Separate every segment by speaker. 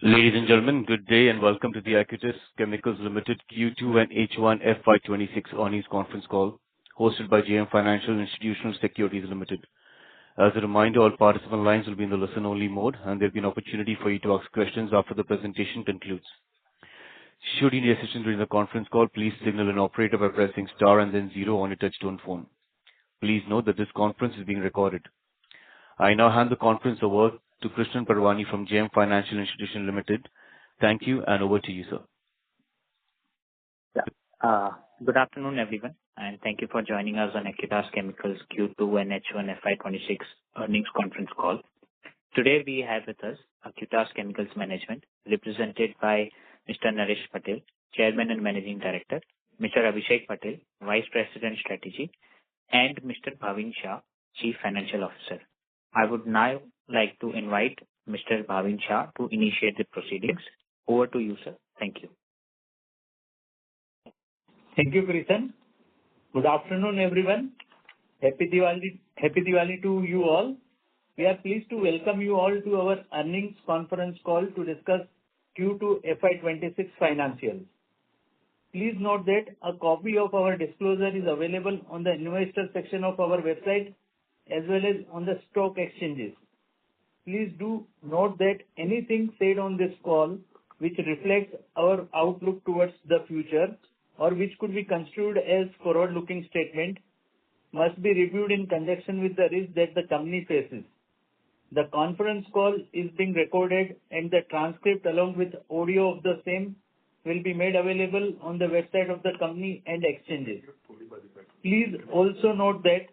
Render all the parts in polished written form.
Speaker 1: Ladies and gentlemen, good day and welcome to the Acutaas Chemicals Limited Q2 and H1 FY26 earnings conference call hosted by JM Financial Institutional Securities Limited. As a reminder, all participant lines will be in the listen-only mode, and there'll be an opportunity for you to ask questions after the presentation concludes. Should you need assistance during the conference call, please signal an operator by pressing star and then zero on your touch-tone phone. Please note that this conference is being recorded. I now hand the conference over to Krishnan Parwani from JM Financial Institution Limited. Thank you, and over to you, sir.
Speaker 2: Good afternoon, everyone, and thank you for joining us on Acutaas Chemicals Q2 and H1 FY26 earnings conference call. Today, we have with us Acutaas Chemicals Management, represented by Mr. Naresh Patel, Chairman and Managing Director, Mr. Abhishek Patel, Vice President Strategy, and Mr. Bhavin Shah, Chief Financial Officer. I would now like to invite Mr. Bhavin Shah to initiate the proceedings. Over to you, sir. Thank you.
Speaker 3: Thank you, Krishan. Good afternoon, everyone. Happy Diwali to you all. We are pleased to welcome you all to our earnings conference call to discuss Q2 FY26 financials. Please note that a copy of our disclosure is available on the investor section of our website as well as on the stock exchanges. Please do note that anything said on this call which reflects our outlook towards the future or which could be construed as forward-looking statement must be reviewed in conjunction with the risk that the company faces. The conference call is being recorded and the transcript along with audio of the same will be made available on the website of the company and exchanges. Please also note that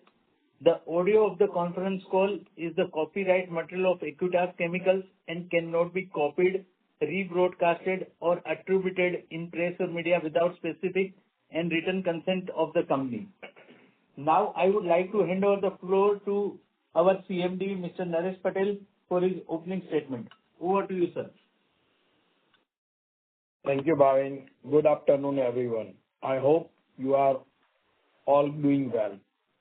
Speaker 3: the audio of the conference call is the copyright material of Acutaas Chemicals and cannot be copied, rebroadcasted, or attributed in press or media without specific and written consent of the company. Now, I would like to hand over the floor to our CMD, Mr. Naresh Patel, for his opening statement. Over to you, sir.
Speaker 4: Thank you, Bhavin. Good afternoon, everyone. I hope you are all doing well.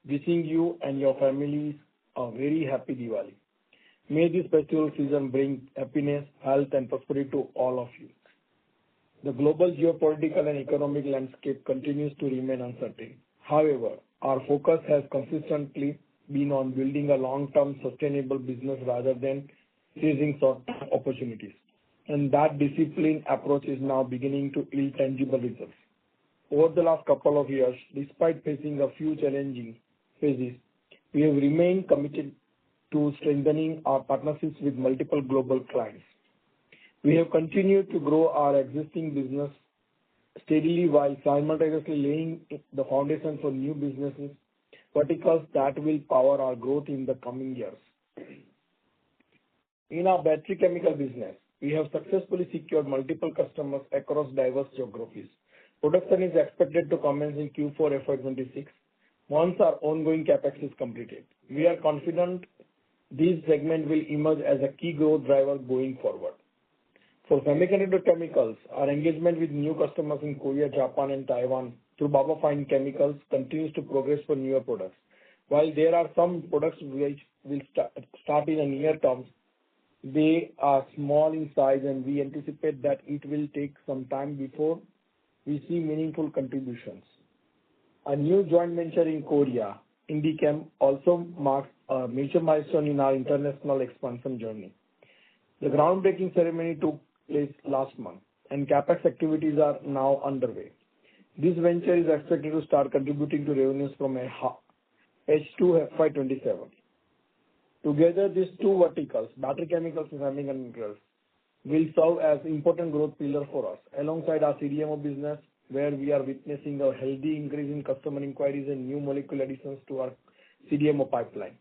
Speaker 4: Wishing you and your families a very happy Diwali. May this festival season bring happiness, health, and prosperity to all of you. The global geopolitical and economic landscape continues to remain uncertain. However, our focus has consistently been on building a long-term sustainable business rather than chasing short-term opportunities. And that disciplined approach is now beginning to yield tangible results. Over the last couple of years, despite facing a few challenging phases, we have remained committed to strengthening our partnerships with multiple global clients. We have continued to grow our existing business steadily while simultaneously laying the foundation for new businesses, verticals that will power our growth in the coming years. In our battery chemical business, we have successfully secured multiple customers across diverse geographies. Production is expected to commence in Q4 FY26 once our ongoing capex is completed. We are confident this segment will emerge as a key growth driver going forward. For semiconductor chemicals, our engagement with new customers in Korea, Japan, and Taiwan through Baba Fine Chemicals continues to progress for newer products. While there are some products which will start in the near term, they are small in size, and we anticipate that it will take some time before we see meaningful contributions. A new joint venture in Korea, Indichem, also marks a major milestone in our international expansion journey. The groundbreaking ceremony took place last month, and capex activities are now underway. This venture is expected to start contributing to revenues from H2 FY27. Together, these two verticals, battery chemicals and semiconductors, will serve as important growth pillars for us, alongside our CDMO business, where we are witnessing a healthy increase in customer inquiries and new molecule additions to our CDMO pipeline.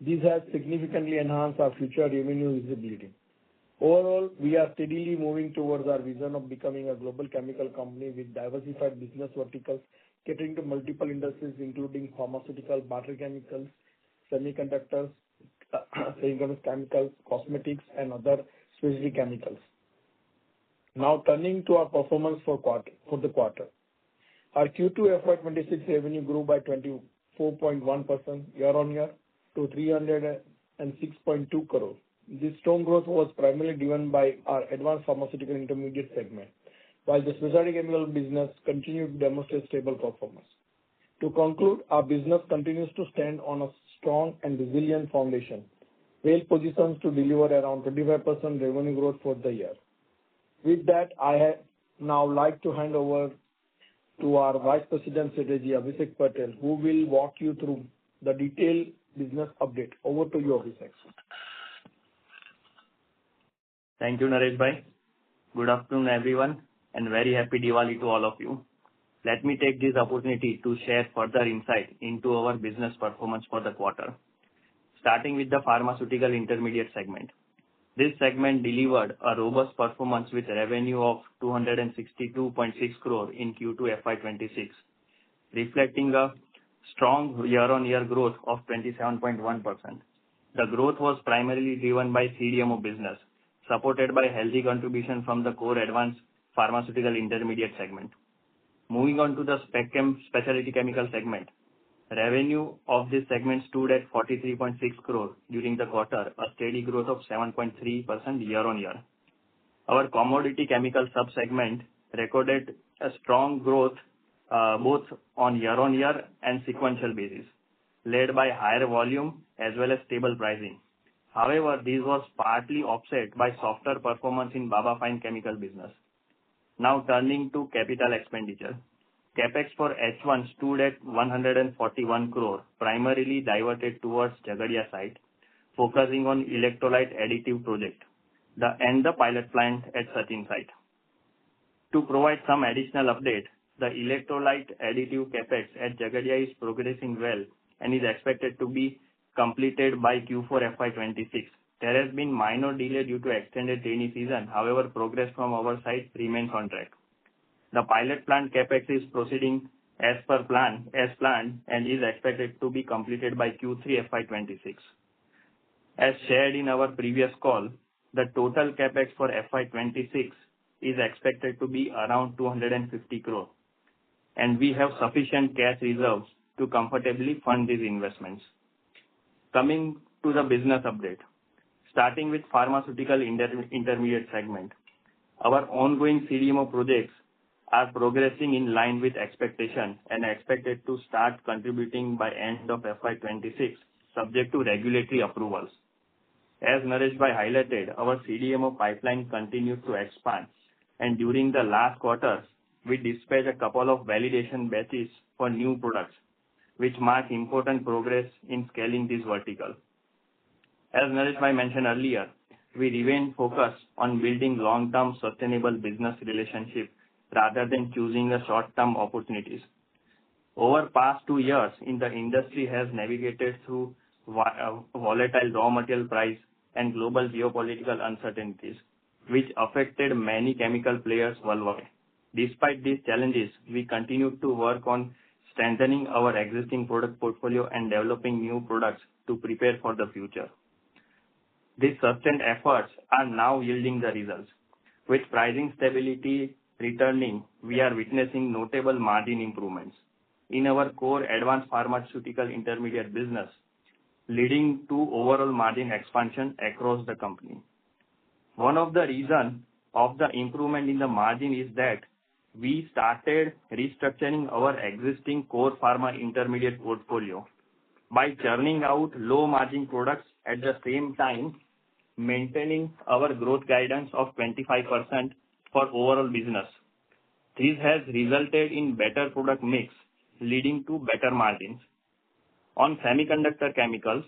Speaker 4: This has significantly enhanced our future revenue visibility. Overall, we are steadily moving towards our vision of becoming a global chemical company with diversified business verticals catering to multiple industries, including pharmaceutical, battery chemicals, semiconductors, chemicals, cosmetics, and other specialty chemicals. Now, turning to our performance for the quarter. Our Q2 FY26 revenue grew by 24.1% year-on-year to 306.2 crore, This strong growth was primarily driven by our advanced pharmaceutical intermediate segment, while the specialty chemical business continued to demonstrate stable performance. To conclude, our business continues to stand on a strong and resilient foundation, well positioned to deliver around 25% revenue growth for the year. With that, I now like to hand over to our Vice President Strategy, Abhishek Patel, who will walk you through the detailed business update. Over to you, Abhishek.
Speaker 5: Thank you, Naresh bhai. Good afternoon, everyone, and very happy Diwali to all of you. Let me take this opportunity to share further insight into our business performance for the quarter. Starting with the pharmaceutical intermediate segment. This segment delivered a robust performance with revenue of 262.6 crore in Q2 FY26, reflecting a strong year-on-year growth of 27.1%. The growth was primarily driven by CDMO business, supported by healthy contribution from the core advanced pharmaceutical intermediate segment. Moving on to the specialty chemical segment. Revenue of this segment stood at 43.6 crore during the quarter, a steady growth of 7.3% year-on-year. Our commodity chemical sub-segment recorded a strong growth both on year-on-year and sequential basis, led by higher volume as well as stable pricing. However, this was partly offset by softer performance in Baba Fine Chemical business. Now turning to capital expenditure. CapEx for H1 stood at 141 crore, primarily diverted towards Jhagadia site, focusing on electrolyte additive project and the pilot plant at Sachin site. To provide some additional update, the electrolyte additive CapEx at Jhagadia is progressing well and is expected to be completed by Q4 FY26. There has been minor delay due to extended rainy season. However, progress from our side remains on track. The pilot plant CapEx is proceeding as planned and is expected to be completed by Q3 FY26. As shared in our previous call, the total CapEx for FY26 is expected to be around 250 crore, and we have sufficient cash reserves to comfortably fund these investments. Coming to the business update. Starting with pharmaceutical intermediate segment. Our ongoing CDMO projects are progressing in line with expectation and expected to start contributing by end of FY26, subject to regulatory approvals. As Naresh bhai highlighted, our CDMO pipeline continued to expand, and during the last quarter, we dispatched a couple of validation batches for new products, which mark important progress in scaling this vertical. As Naresh bhai mentioned earlier, we remain focused on building long-term sustainable business relationship rather than choosing the short-term opportunities. Over past 2 years, the industry has navigated through volatile raw material price and global geopolitical uncertainties, which affected many chemical players worldwide. Despite these challenges, we continue to work on strengthening our existing product portfolio and developing new products to prepare for the future. These sustained efforts are now yielding the results. With pricing stability returning, we are witnessing notable margin improvements in our core advanced pharmaceutical intermediate business, leading to overall margin expansion across the company. One of the reasons of the improvement in the margin is that we started restructuring our existing core pharma intermediate portfolio by churning out low margin products at the same time maintaining our growth guidance of 25% for overall business. This has resulted in better product mix, leading to better margins. On semiconductor chemicals,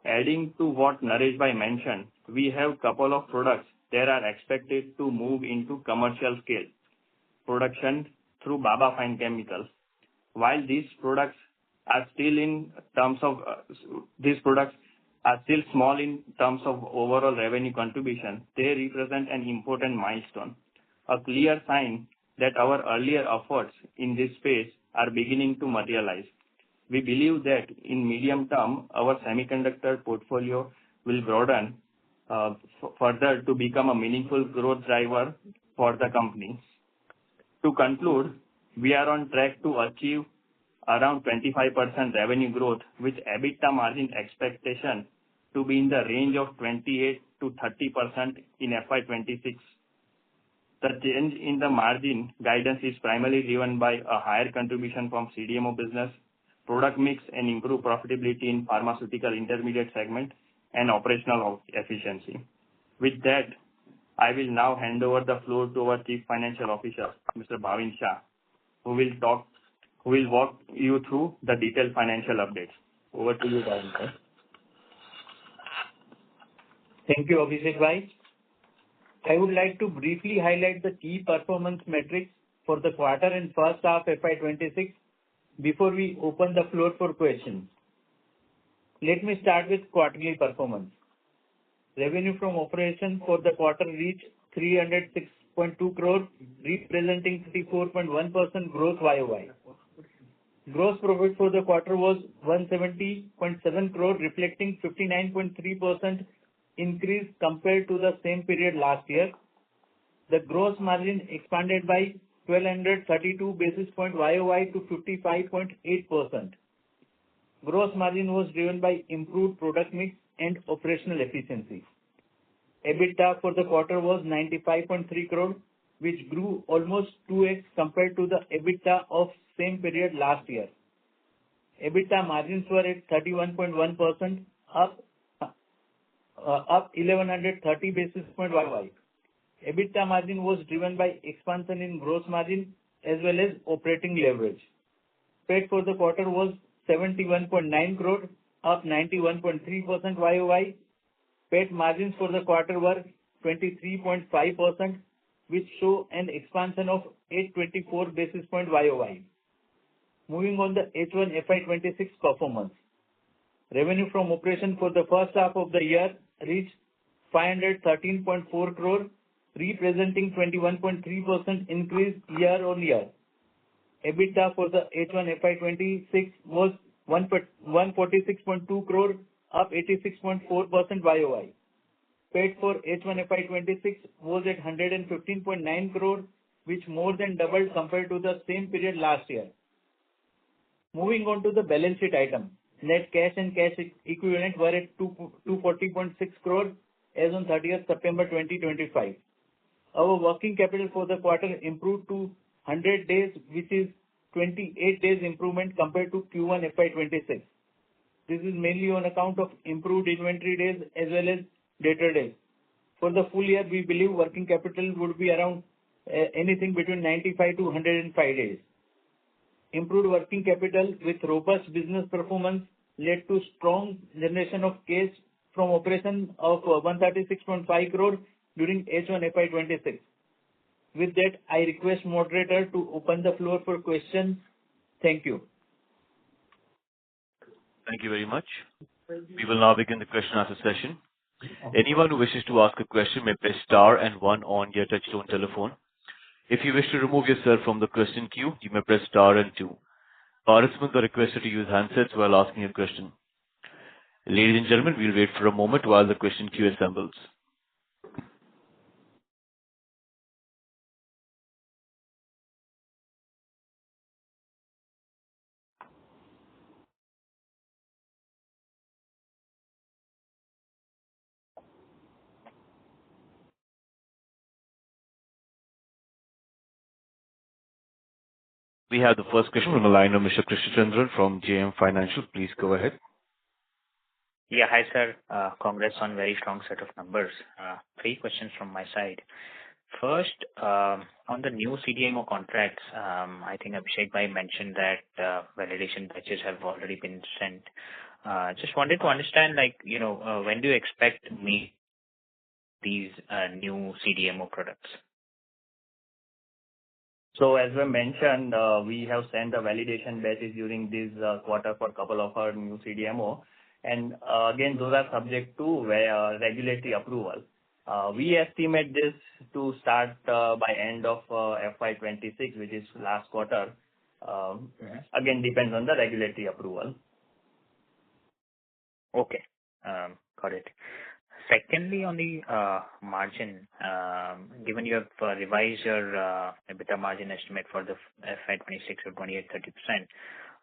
Speaker 5: adding to what Naresh bhai mentioned, we have couple of products that are expected to move into commercial scale production through Baba Fine Chemicals. While these products are still small in terms of overall revenue contribution, they represent an important milestone, a clear sign that our earlier efforts in this space are beginning to materialize. We believe that in medium term, our semiconductor portfolio will broaden further to become a meaningful growth driver for the company. To conclude, we are on track to achieve around 25% revenue growth with EBITDA margin expectation to be in the range of 28 to 30% in FY26. The change in the margin guidance is primarily driven by a higher contribution from CDMO business, product mix, and improved profitability in pharmaceutical intermediate segment and operational efficiency. With that, I will now hand over the floor to our Chief Financial Officer, Mr. Bhavin Shah, who will walk you through the detailed financial updates. Over to you, Bhavin Shah.
Speaker 3: Thank you, Abhishek Bhai. I would like to briefly highlight the key performance metrics for the quarter and first half FY26 before we open the floor for questions. Let me start with quarterly performance. Revenue from operations for the quarter reached 306.2 crore, representing 34.1% growth YOY. Gross profit for the quarter was 170.7 crore, reflecting 59.3% increase compared to the same period last year. The gross margin expanded by 1,232 basis points YOY to 55.8%. Gross margin was driven by improved product mix and operational efficiency. EBITDA for the quarter was 95.3 crore, which grew almost 2x compared to the EBITDA of same period last year. EBITDA margins were at 31.1%, up 1130 basis points YOY. EBITDA margin was driven by expansion in gross margin as well as operating leverage. PAT for the quarter was 71.9 crore, up 91.3% YOY. PAT margins for the quarter were 23.5%, which show an expansion of 824 basis points YOY. Moving on the H1 FY26 performance. Revenue from operation for the first half of the year reached 513.4 crore, representing 21.3% increase year on year. EBITDA for the H1 FY26 was 146.2 crore, up 86.4% YOY. PAT for H1 FY26 was at 115.9 crore, which more than doubled compared to the same period last year. Moving on to the balance sheet item. Net cash and cash equivalent were at 240.6 crore as on 30th September 2025. Our working capital for the quarter improved to 100 days, which is 28 days improvement compared to Q1 FY26. This is mainly on account of improved inventory days as well as debtor days. For the full year, we believe working capital would be around anything between 95 to 105 days. Improved working capital with robust business performance led to strong generation of cash from operation of 136.5 crore during H1 FY26. With that, I request moderator to open the floor for questions. Thank you.
Speaker 1: Thank you very much. We will now begin the question and answer session. Anyone who wishes to ask a question may press star and one on your touchtone telephone. If you wish to remove yourself from the question queue, you may press star and two. Participants are requested to use handsets while asking a question. Ladies and gentlemen, we'll wait for a moment while the question queue assembles. We have the first question from the line of Mr. Krishnachandran from JM Financial. Please go ahead.
Speaker 2: Yeah, hi sir. Congrats on very strong set of numbers. Three questions from my side. First, on the new CDMO contracts, I think Abhishek Bhai mentioned that validation batches have already been sent. Just wanted to understand, when do you expect to meet these new CDMO products?
Speaker 5: So as we mentioned, we have sent the validation batches during this quarter for a couple of our new CDMO. And again, those are subject to regulatory approval. We estimate this to start by end of FY26, which is last quarter. Again, depends on the regulatory approval.
Speaker 2: Okay, got it. Secondly, on the margin, given you have revised your EBITDA margin estimate for the FY26 to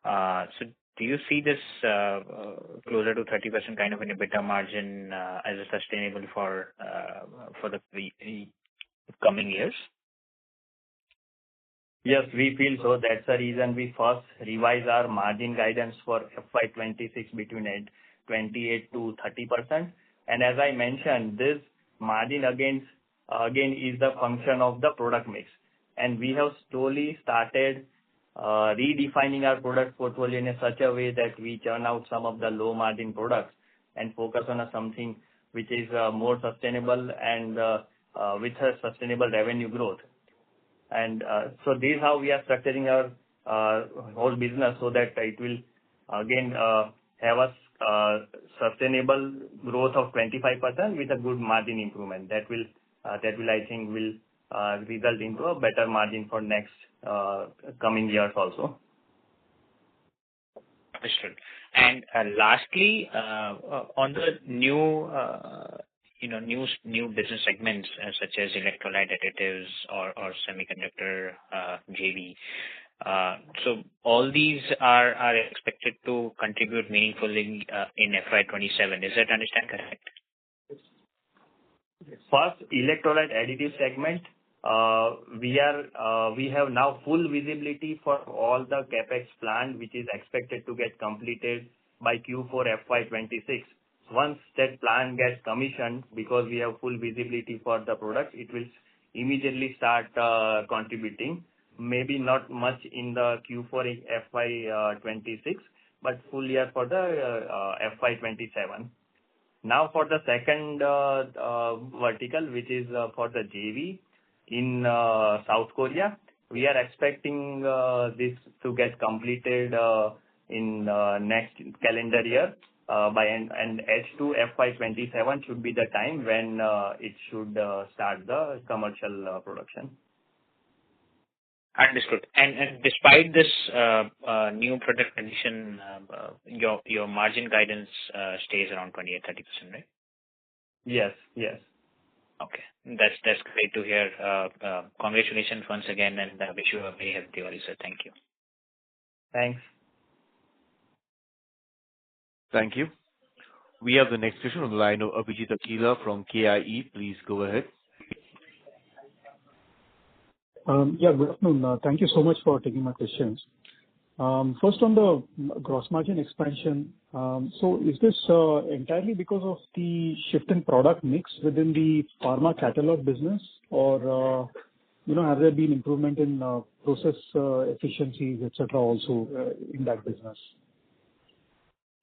Speaker 2: 28-30%, so do you see this closer to 30% kind of an EBITDA margin as a sustainable for the coming years?
Speaker 5: Yes, we feel so. That's the reason we first revise our margin guidance for FY26 between 28 to 30%. And as I mentioned, this margin again is the function of the product mix. And we have slowly started redefining our product portfolio in such a way that we churn out some of the low margin products and focus on something which is more sustainable and with a sustainable revenue growth. And so this is how we are structuring our whole business so that it will again have a sustainable growth of 25% with a good margin improvement. That will I think will result into a better margin for next coming years also.
Speaker 2: Understood. And lastly, on the new business segments such as electrolyte additives or semiconductor JV. So all these are expected to contribute meaningfully in FY27. Is that understand correct?
Speaker 5: First, electrolyte additive segment. We have now full visibility for all the capex plan, which is expected to get completed by Q4 FY26. Once that plan gets commissioned, because we have full visibility for the product, it will immediately start contributing. Maybe not much in the Q4 FY26, but full year for the FY27. Now for the second vertical, which is for the JV in South Korea, we are expecting this to get completed in next calendar year by and H2 FY27 should be the time when it should start the commercial production.
Speaker 2: Understood. And despite this new product addition, your margin guidance stays around 28-30%, right?
Speaker 5: Yes. Yes.
Speaker 2: Okay. That's great to hear. Congratulations once again, and I wish you a very happy Diwali, sir. Thank you.
Speaker 5: Thanks.
Speaker 1: Thank you. We have the next question on the line of Abhijit Akela from KIE. Please go ahead.
Speaker 6: Good afternoon. Thank you so much for taking my questions. First, on the gross margin expansion, so is this entirely because of the shift in product mix within the pharma catalog business, or have there been improvement in process efficiencies, etc., also in that business?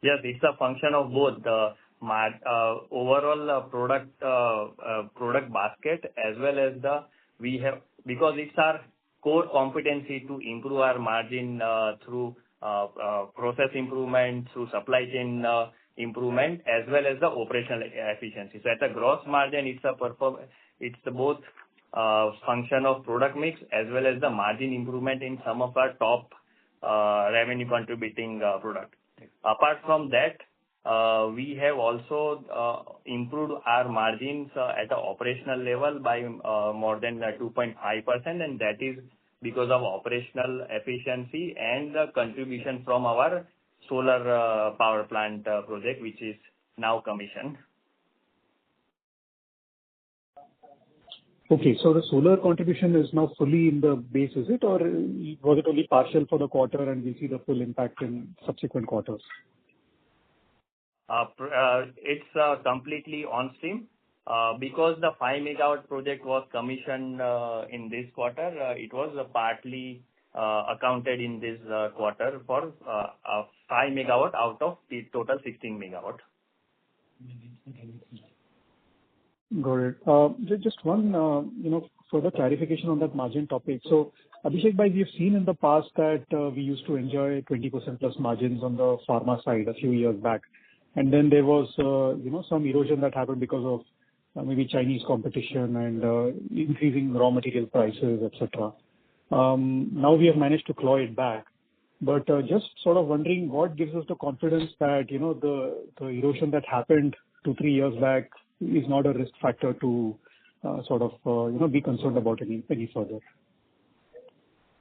Speaker 5: Yes, it's a function of both the overall product basket as well as because it's our core competency to improve our margin through process improvement, through supply chain improvement, as well as the operational efficiency. So at the gross margin, it's both function of product mix as well as the margin improvement in some of our top revenue contributing product. Apart from that, we have also improved our margins at the operational level by more than 2.5%, and that is because of operational efficiency and the contribution from our solar power plant project, which is now commissioned.
Speaker 6: Okay, so the solar contribution is now fully in the base, is it, or was it only partial for the quarter and we see the full impact in subsequent quarters?
Speaker 5: It's completely on stream. Because the 5 megawatt project was commissioned in this quarter, it was partly accounted in this quarter for 5 megawatt out of the total 16 megawatt.
Speaker 6: Got it. Just one, further clarification on that margin topic. So, Abhishek bhai, we've seen in the past that we used to enjoy 20% plus margins on the pharma side a few years back. And then there was, some erosion that happened because of maybe Chinese competition and increasing raw material prices, etc. Now we have managed to claw it back. But just sort of wondering what gives us the confidence that, the erosion that happened 2-3 years back is not a risk factor to be concerned about any further.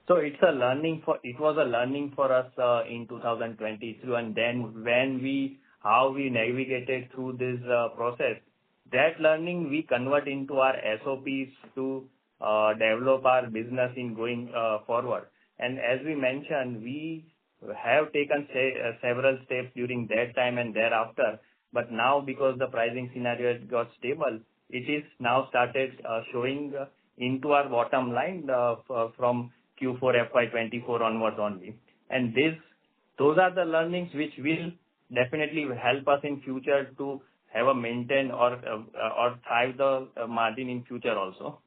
Speaker 5: So it was a learning for us in 2022, and then how we navigated through this process, that learning we convert into our SOPs to develop our business in going forward. And as we mentioned, we have taken several steps during that time and thereafter, but now because the pricing scenario has got stable, it is now started showing into our bottom line from Q4 FY24 onwards only. And those are the learnings which will definitely help us in future to have a maintain or thrive the margin in future also.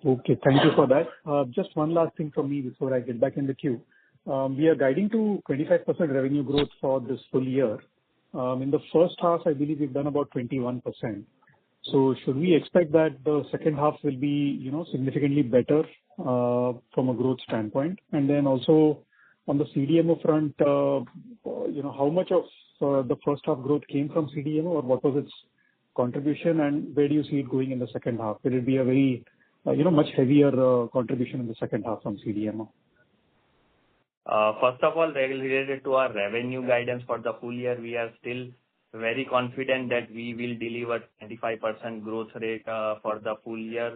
Speaker 6: Okay, thank you for that. Just one last thing from me before I get back in the queue. We are guiding to 25% revenue growth for this full year. In the first half, I believe we've done about 21%. So should we expect that the second half will be, significantly better from a growth standpoint? And then also on the CDMO front, how much of the first half growth came from CDMO, or what was its contribution, and where do you see it going in the second half? Will it be a very, much heavier contribution in the second half from CDMO?
Speaker 5: First of all, related to our revenue guidance for the full year, we are still very confident that we will deliver 25% growth rate for the full year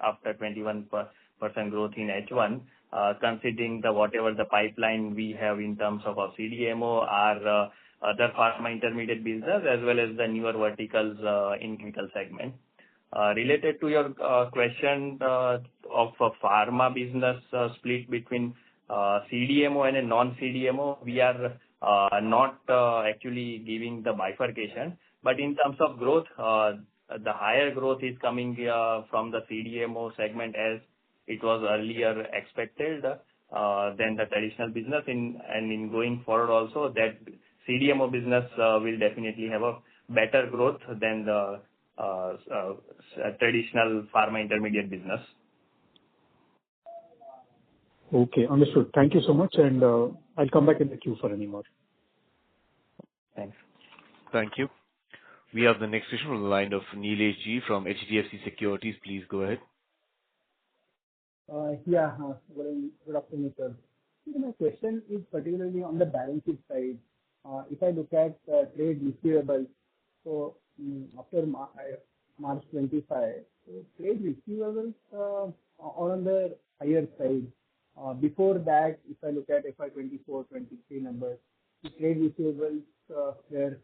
Speaker 5: after 21% growth in H1, considering whatever the pipeline we have in terms of our CDMO, our other pharma intermediate business, as well as the newer verticals in chemical segment. Related to your question of a pharma business split between CDMO and a non-CDMO, we are not actually giving the bifurcation. But in terms of growth, the higher growth is coming from the CDMO segment as it was earlier expected than the traditional business. And in going forward also, that CDMO business will definitely have a better growth than the traditional pharma intermediate business.
Speaker 6: Okay, understood. Thank you so much, and I'll come back in the queue for any more.
Speaker 5: Thanks.
Speaker 1: Thank you. We have the next question on the line of Nilesh G from HDFC Securities. Please go ahead.
Speaker 7: Good afternoon, sir. My question is particularly on the balance sheet side. If I look at trade receivables, so after March 25, trade receivables are on the higher side. Before that, if I look at FY24-23 numbers, the trade receivables were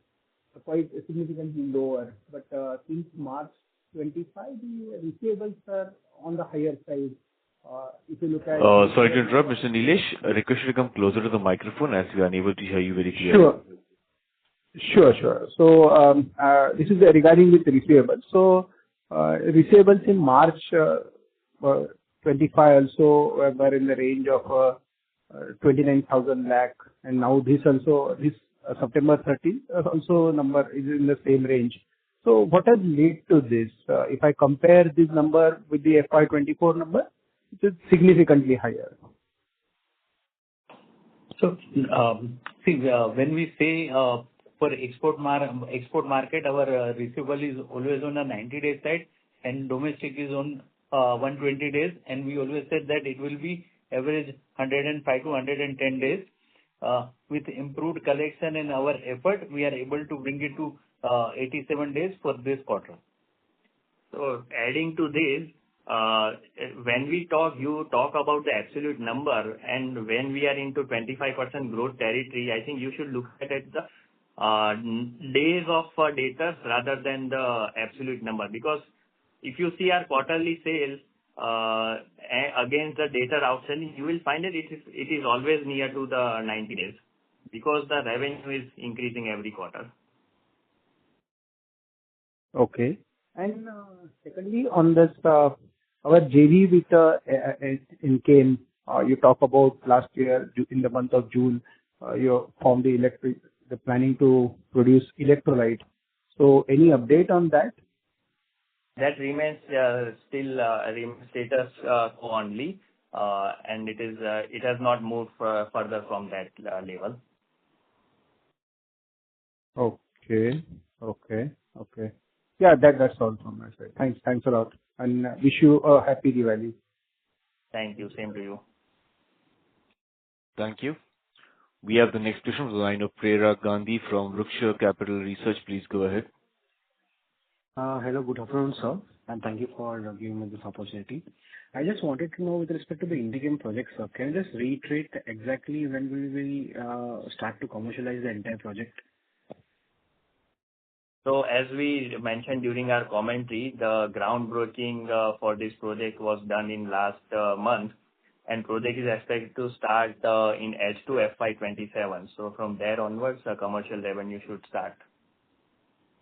Speaker 7: quite significantly lower. But since March 25, the receivables are on the higher side. If you look at...
Speaker 1: Sorry to interrupt, Mr. Nilesh. I request you to come closer to the microphone as we are unable to hear you very clearly.
Speaker 7: Sure. So this is regarding with receivables. So receivables in March 25 also were in the range of 29,000 lakh, and now this September 30 also number is in the same range. So what has led to this? If I compare this number with the FY24 number, it is significantly higher.
Speaker 3: So when we say for export market, our receivable is always on a 90-day side, and domestic is on 120 days, and we always said that it will be average 105 to 110 days. With improved collection and our effort, we are able to bring it to 87 days for this quarter.
Speaker 5: So adding to this, when you talk about the absolute number, and when we are into 25% growth territory, I think you should look at it the days of data rather than the absolute number. Because if you see our quarterly sales against the data outstanding, you will find that it is always near to the 90 days because the revenue is increasing every quarter.
Speaker 7: Okay. And secondly, on this, our JV with Inchem, you talk about last year in the month of June, you formed the planning to produce electrolyte. So any update on that?
Speaker 5: That remains still status quo only, and it has not moved further from that level.
Speaker 7: Okay. Yeah, that's all from my side. Thanks a lot, and wish you a happy Diwali.
Speaker 5: Thank you. Same to you.
Speaker 1: Thank you. We have the next question from the line of Prerna Gandhi from Ruksha Capital Research. Please go ahead.
Speaker 8: Hello, good afternoon, sir, and thank you for giving me this opportunity. I just wanted to know with respect to the Indichem project, sir, can you just reiterate exactly when we will start to commercialize the entire project?
Speaker 5: So as we mentioned during our commentary, the groundbreaking for this project was done in last month, and project is expected to start in H2 FY27. So from there onwards, commercial revenue should start.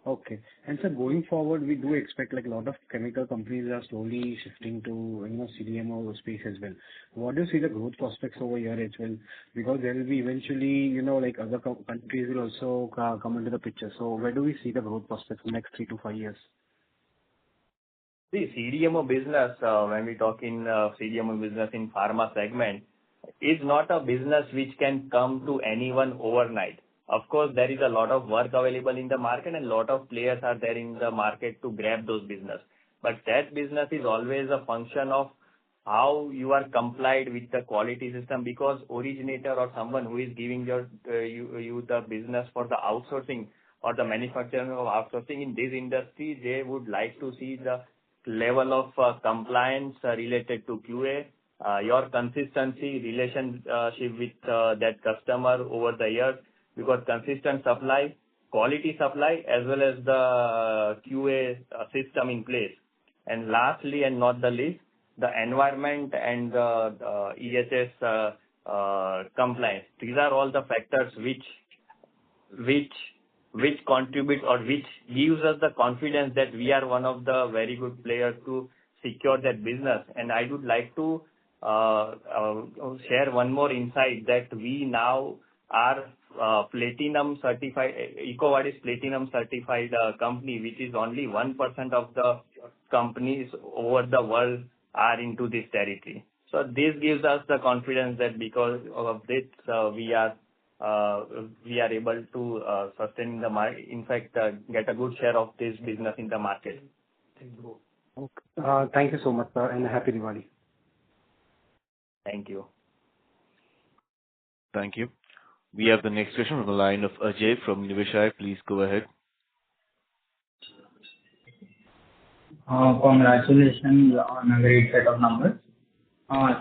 Speaker 8: Okay. And sir, going forward, we do expect like a lot of chemical companies are slowly shifting to, CDMO space as well. What do you see the growth prospects over here as well? Because there will be eventually, like other countries will also come into the picture. So where do we see the growth prospects in the next 3 to 5 years?
Speaker 5: The CDMO business, when we talk in CDMO business in pharma segment, is not a business which can come to anyone overnight. Of course, there is a lot of work available in the market and a lot of players are there in the market to grab those business. But that business is always a function of how you are complied with the quality system, because originator or someone who is giving you the business for the outsourcing or the manufacturing of outsourcing in this industry, they would like to see the level of compliance related to QA, your consistency, relationship with that customer over the years, because consistent supply, quality supply, as well as the QA system in place. And lastly, and not the least, the environment and the EHS compliance. These are all the factors which contribute or which gives us the confidence that we are one of the very good players to secure that business. And I would like to share one more insight, that we now are platinum certified, EcoVadis platinum certified company, which is only 1% of the companies over the world are into this territory. So this gives us the confidence that because of this, we are able to sustain the market, in fact, get a good share of this business in the market.
Speaker 8: Okay. Thank you so much, sir, and happy Diwali.
Speaker 5: Thank you.
Speaker 1: Thank you. We have the next question from the line of Ajay from Niveshaay. Please go ahead.
Speaker 9: Congratulations on a great set of numbers.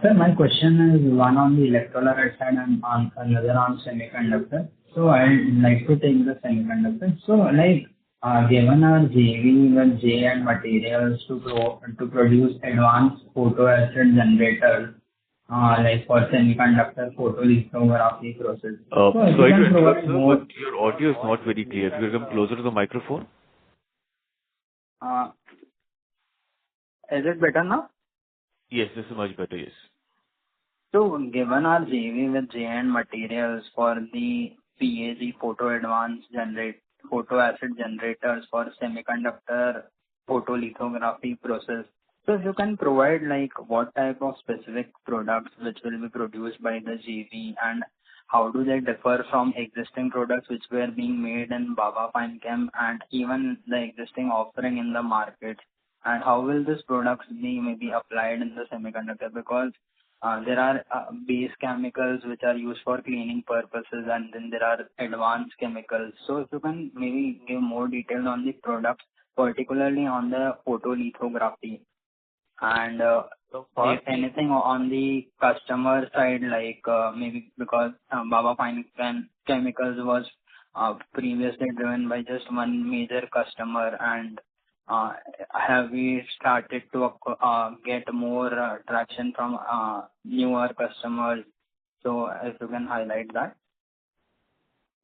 Speaker 9: Sir, my question is one on the electrolyte side and another on semiconductor. So I'd like to take the semiconductor. So given our JV with JN Materials to produce advanced photoacid generators, for semiconductor photolithography process.
Speaker 1: Sorry to interrupt, sir, but your audio is not very clear. If you come closer to the microphone.
Speaker 9: Is it better now?
Speaker 1: Yes, this is much better, yes.
Speaker 9: So given our JV with JN Materials for the PAG photoacid generators for semiconductor photolithography process, so if you can provide what type of specific products which will be produced by the JV, and how do they differ from existing products which were being made in Baba Fine Chem and even the existing offering in the market, and how will these products be maybe applied in the semiconductor, because there are base chemicals which are used for cleaning purposes, and then there are advanced chemicals. So if you can maybe give more details on the products, particularly on the photolithography. And if anything on the customer side, maybe because Baba Fine Chemicals was previously driven by just one major customer, and have we started to get more traction from newer customers? So if you can highlight that.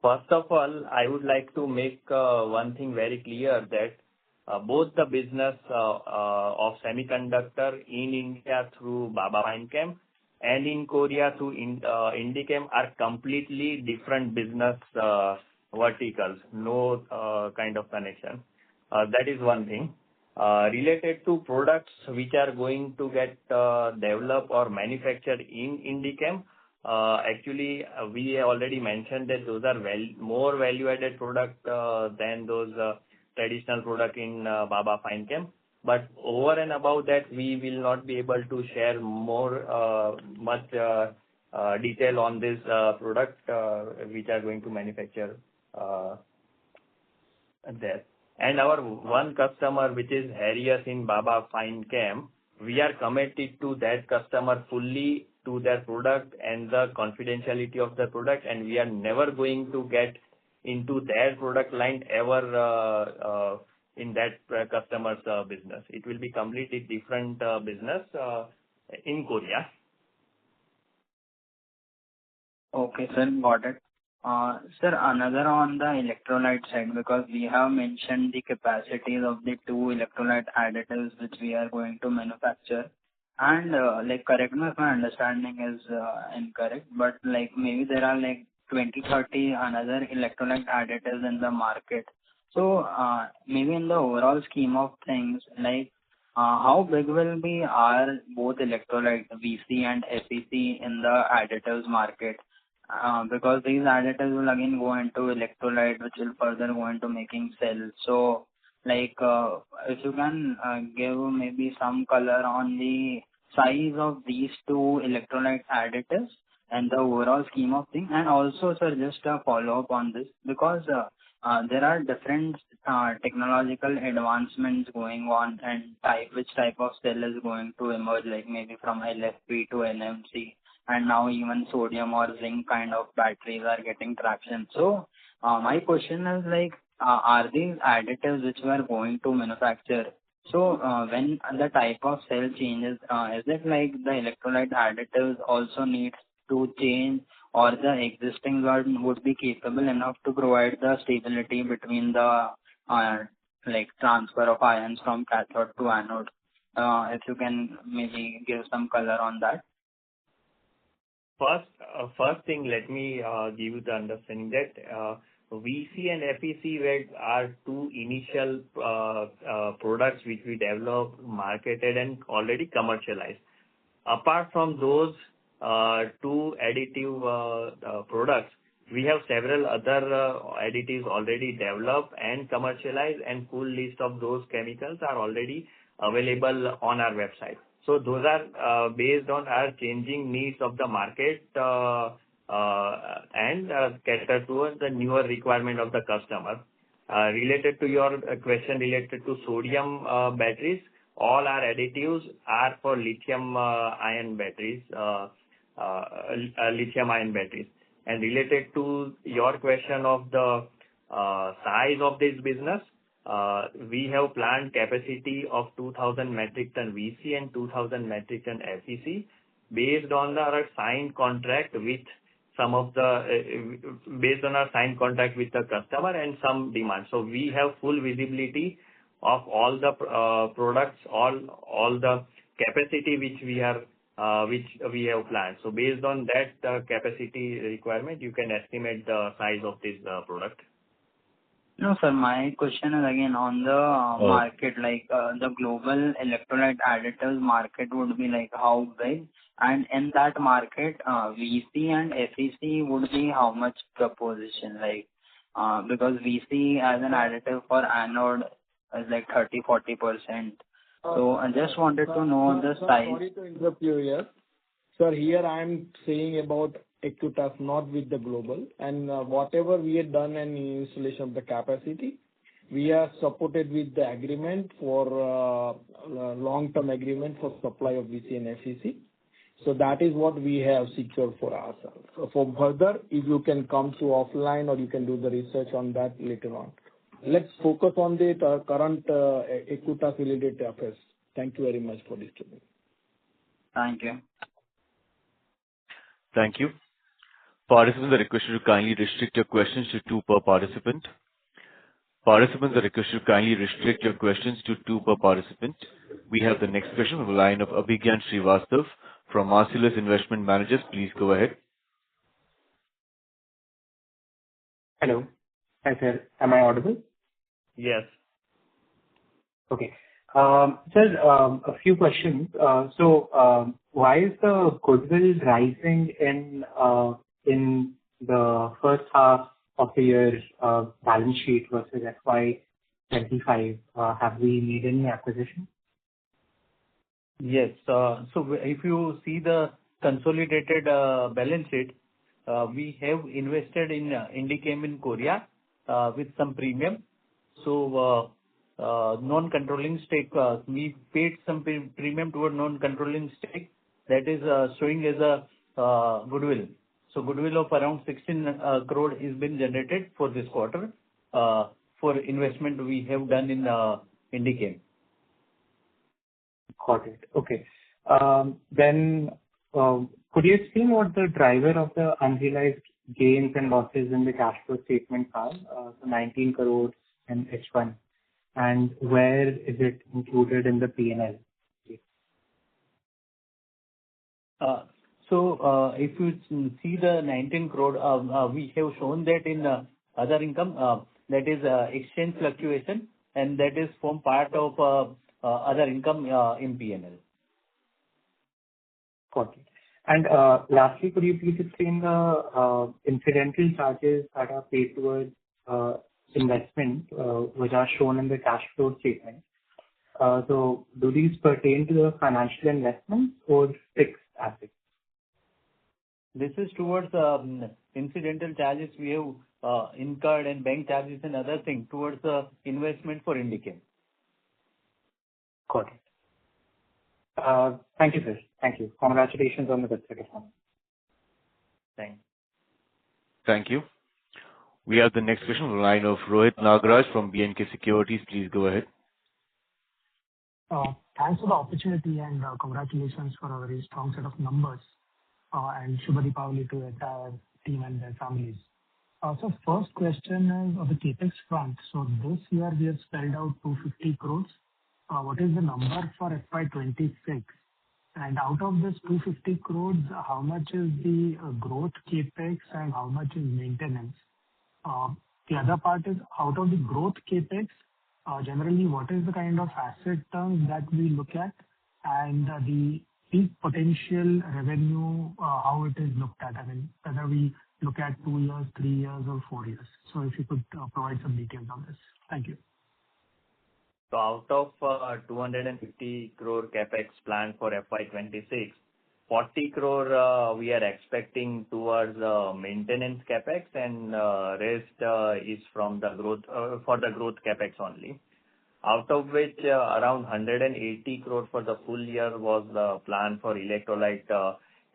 Speaker 5: First of all, I would like to make one thing very clear, that both the business of semiconductor in India through Baba Fine Chem and in Korea through Indichem are completely different business verticals, no kind of connection. That is one thing. Related to products which are going to get developed or manufactured in Indichem, actually we already mentioned that those are more value-added products than those traditional product in Baba Fine Chem. But over and above that, we will not be able to share much detail on this product which are going to manufacture there. And our one customer, which is Harriers in Baba Fine Chem, we are committed to that customer fully to their product and the confidentiality of the product, and we are never going to get into their product line ever in that customer's business. It will be completely different business in Korea.
Speaker 9: Okay, sir, got it. Sir, another on the electrolyte side, because we have mentioned the capacities of the two electrolyte additives which we are going to manufacture. And correct me if my understanding is incorrect, but maybe there are 20, 30 another electrolyte additives in the market. So maybe in the overall scheme of things, how big will be our both electrolyte VC and FEC in the additives market? Because these additives will again go into electrolyte, which will further go into making cells. So, if you can give maybe some color on the size of these two electrolyte additives and the overall scheme of things. And also, sir, just a follow-up on this, because there are different technological advancements going on, and which type of cell is going to emerge, maybe from LFP to NMC. And now even sodium or zinc kind of batteries are getting traction. So my question is are these additives which we are going to manufacture? So when the type of cell changes, is it the electrolyte additives also needs to change, or the existing one would be capable enough to provide the stability between the transfer of ions from cathode to anode? If you can maybe give some color on that.
Speaker 5: First thing, let me give you the understanding that VC and FEC are two initial products which we developed, marketed, and already commercialized. Apart from those two additive products, we have several other additives already developed and commercialized, and full list of those chemicals are already available on our website. So those are based on our changing needs of the market and cater towards the newer requirement of the customer. Related to your question related to sodium batteries, all our additives are for lithium-ion batteries. And related to your question of the size of this business, we have planned capacity of 2,000 metric ton VC and 2,000 metric ton FEC based on our signed contract with based on our signed contract with the customer and some demand. So we have full visibility of all the products, all the capacity which we have planned. So based on that capacity requirement, you can estimate the size of this product.
Speaker 9: No, sir, my question is again on the market, the global electrolyte additives market would be how big, and in that market, VC and FEC would be how much proportion, because VC as an additive for anode is 30-40%. So I just wanted to know the size.
Speaker 4: Sorry to interrupt you here. Sir, here I am saying about Acutaas, not with the global. And whatever we had done in installation of the capacity, we are supported with the agreement for long-term agreement for supply of VC and FEC. So that is what we have secured for ourselves. So for further, if you can come to offline or you can do the research on that later on. Let's focus on the current Acutaas related affairs. Thank you very much for this today.
Speaker 9: Thank you.
Speaker 1: Thank you. Participants are requested to kindly restrict your questions to two per participant. Participants are requested to kindly restrict your questions to two per participant. We have the next question from the line of Abhigyan Srivastav from Marcellus Investment Managers. Please go ahead.
Speaker 10: Hello. Hi, sir. Am I audible?
Speaker 5: Yes.
Speaker 10: Okay. Sir, a few questions. So, why is the goodwill rising in the first half of the year's balance sheet versus FY25? Have we made any acquisition?
Speaker 3: Yes. If you see the consolidated balance sheet, we have invested in Indichem in Korea with some premium. Non-controlling stake, we paid some premium toward non-controlling stake that is showing as a goodwill. Goodwill of around 16 crore is been generated for this quarter for investment we have done in Indichem.
Speaker 10: Got it. Okay. Could you explain what the driver of the unrealized gains and losses in the cash flow statement are? 19 crores in H1, and where is it included in the P&L?
Speaker 3: If you see the 19 crore, we have shown that in other income, that is exchange fluctuation, and that is form part of other income in P&L.
Speaker 10: Got it. And lastly, could you please explain the incidental charges that are paid towards investment, which are shown in the cash flow statement? So do these pertain to the financial investments or fixed assets?
Speaker 3: This is towards incidental charges we have incurred and bank charges and other things towards the investment for Indichem.
Speaker 10: Got it. Thank you, sir. Thank you. Congratulations on the good set of numbers.
Speaker 3: Thanks.
Speaker 1: Thank you. We have the next question on the line of Rohit Nagraj from B&K Securities. Please go ahead.
Speaker 11: Thanks for the opportunity and congratulations for a very strong set of numbers, and Shubha Deepavali to the entire team and their families. First question is on the CapEx front. This year we have spelled out 250 crores. What is the number for FY 2026? And out of this 250 crores, how much is the growth CapEx and how much is maintenance? The other part is, out of the growth CapEx, generally, what is the kind of asset terms that we look at, and the peak potential revenue, how it is looked at? I mean, whether we look at 2 years, 3 years, or 4 years. If you could provide some details on this. Thank you.
Speaker 5: Out of 250 crore CapEx plan for FY 2026, 40 crore we are expecting towards maintenance CapEx, and rest is from the growth for the growth CapEx only. Out of which around 180 crore for the full year was the plan for electrolyte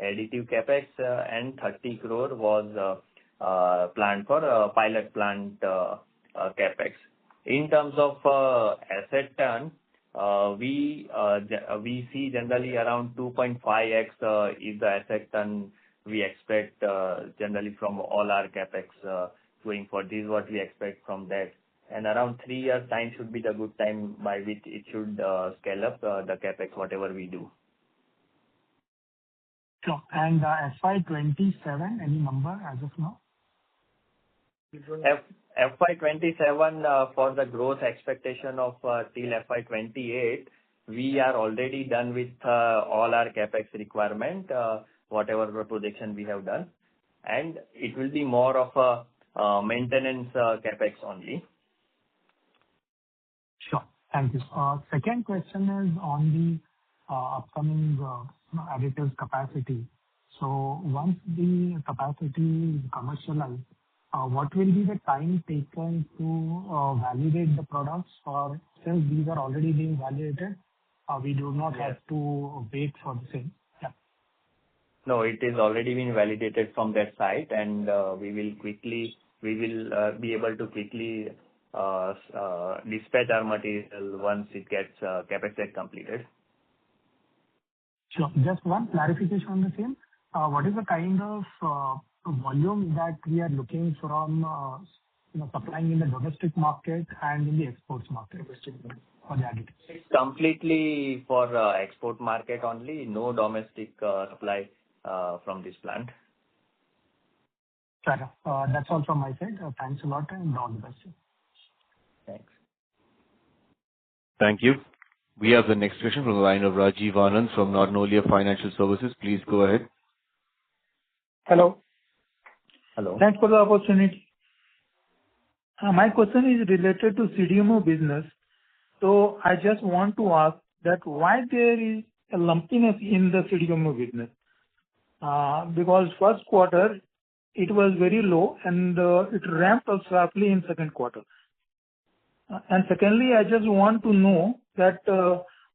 Speaker 5: additive CapEx, and 30 crore was planned for pilot plant CapEx. In terms of asset turn, we see generally around 2.5x is the asset turn we expect generally from all our CapEx going forward. This is what we expect from that. And around 3 years time should be the good time by which it should scale up the CapEx, whatever we do.
Speaker 11: Sure. And FY 2027, any number as of now?
Speaker 5: FY 2027 for the growth expectation of till FY 2028, we are already done with all our CapEx requirement, whatever projection we have done, and it will be more of a maintenance CapEx only.
Speaker 11: Sure. Thank you. Second question is on the upcoming additives capacity. Once the capacity is commercialized, what will be the time taken to validate the products? Or since these are already being validated, we do not have to wait for the same? Yeah.
Speaker 5: No, it is already been validated from that site, and we will be able to quickly dispatch our material once it gets CapEx completed.
Speaker 11: Sure. Just one clarification on the same. What is the kind of volume that we are looking from supplying in the domestic market and in the exports market for the additives?
Speaker 5: It's completely for export market only, no domestic supply from this plant.
Speaker 11: Fair enough. That's all from my side. Thanks a lot and all the best.
Speaker 5: Thanks.
Speaker 1: Thank you. We have the next question from the line of Rajiv Anand from Narnolia Financial Services. Please go ahead.
Speaker 12: Hello.
Speaker 5: Hello.
Speaker 12: Thanks for the opportunity. My question is related to CDMO business. So I just want to ask that why there is a lumpiness in the CDMO business. Because first quarter it was very low and it ramped up sharply in second quarter. And secondly, I just want to know that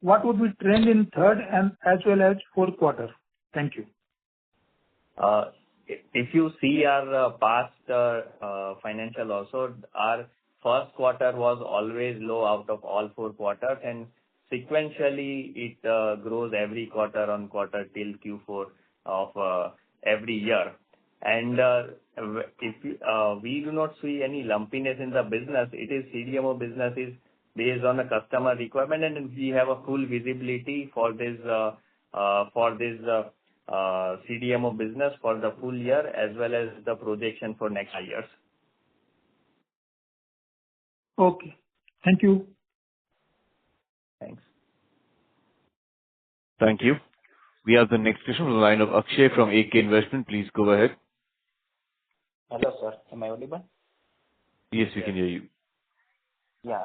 Speaker 12: what would be trend in third and as well as fourth quarter. Thank you.
Speaker 5: If you see our past financial also, our first quarter was always low out of all 4 quarters, and sequentially it grows every quarter on quarter till Q4 of every year. And if we do not see any lumpiness in the business, it is CDMO business is based on a customer requirement, and we have a full visibility for this CDMO business for the full year as well as the projection for next 5 years.
Speaker 12: Okay. Thank you.
Speaker 5: Thanks.
Speaker 1: Thank you. We have the next question on the line of Akshay from AK Investment. Please go ahead.
Speaker 13: Hello, sir. Am I audible?
Speaker 1: Yes, we can hear you.
Speaker 13: Yeah.